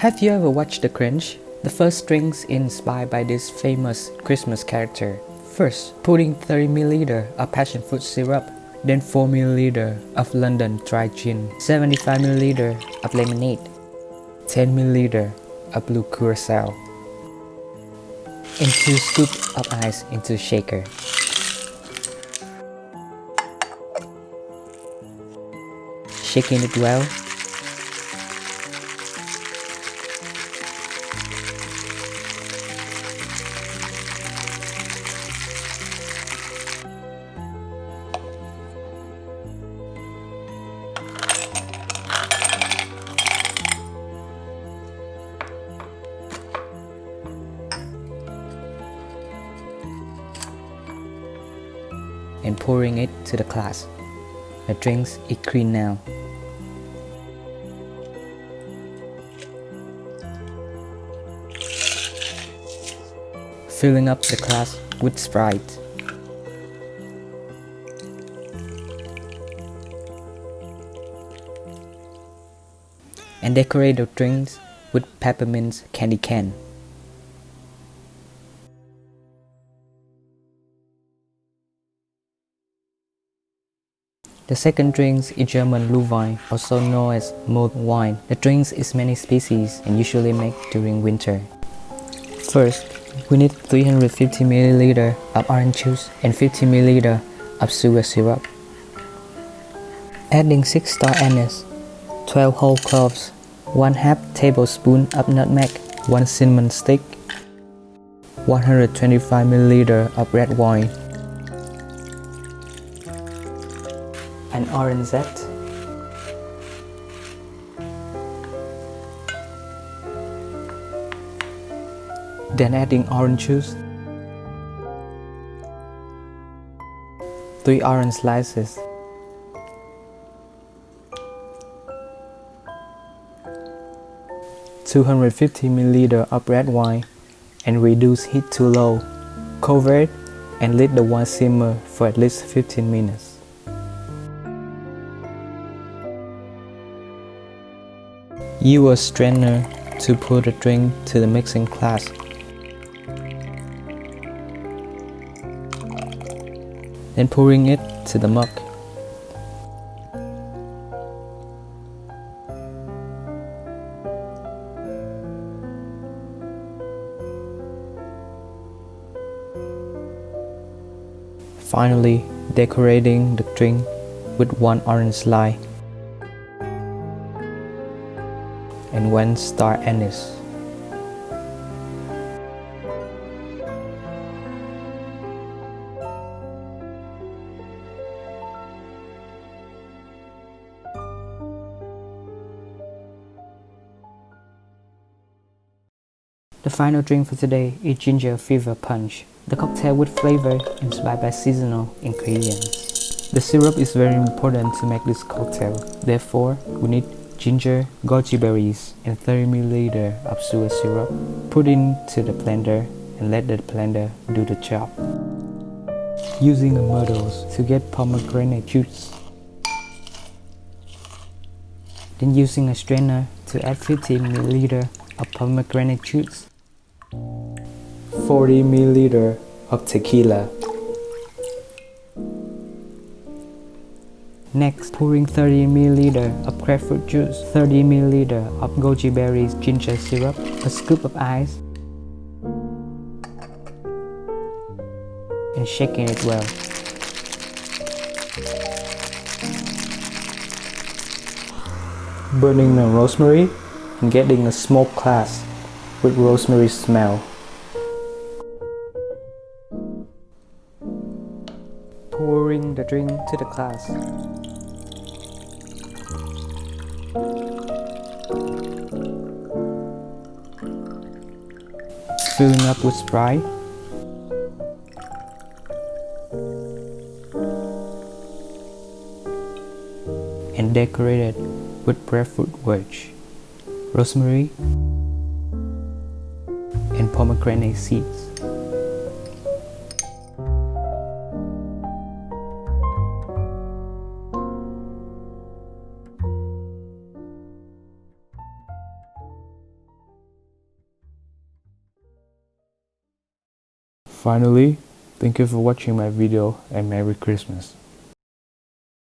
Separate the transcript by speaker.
Speaker 1: Have you ever watched The Grinch? The first drinks inspired by this famous Christmas character. First, putting 30 ml of passion fruit syrup, then 4 ml of London dry gin, 75 ml of lemonade, 10 ml of Blue Curacao, and 2 scoops of ice into a shaker. Shaking it well. And pouring it to the glass. The drinks is clean now. Filling up the glass with Sprite. And decorate the drinks with peppermint candy can. The second drink is German Glühwein, also known as mulled wine. The drink is many species and usually made during winter. First, we need 350 ml of orange juice and 50 ml of sugar syrup. Adding 6 Star Anise, 12 whole cloves, 1/2 tablespoon of nutmeg, 1 cinnamon stick, 125 ml of red wine, an orange zest, then adding orange juice, 3 orange slices, (250 ml of red wine), and reduce heat to low. Cover it and let the wine simmer for at least 15 minutes. Use a strainer to pour the drink to the mixing glass. Then pouring it to the mug. Finally, decorating the drink with 1 orange slice and 1 Star Anise. The final drink for today is Ginger Fever Punch, the cocktail with flavor inspired by seasonal ingredients. The syrup is very important to make this cocktail, therefore we need ginger, goji berries, and 30 ml of sugar syrup. Put into the blender and let the blender do the job. Using a muddle to get pomegranate juice. Then using a strainer to add 50 ml of pomegranate juice, 40 ml of tequila. Next, pouring 30 ml of grapefruit juice, 30 ml of goji berries ginger syrup, a scoop of ice, and shaking it well. Burning the rosemary and getting a smoked glass with rosemary smell. Pouring the drink to the glass. Filling up with Sprite. And decorated with Grapefruit Wedge, rosemary, and pomegranate seeds. Finally, thank you for watching my video and Merry Christmas.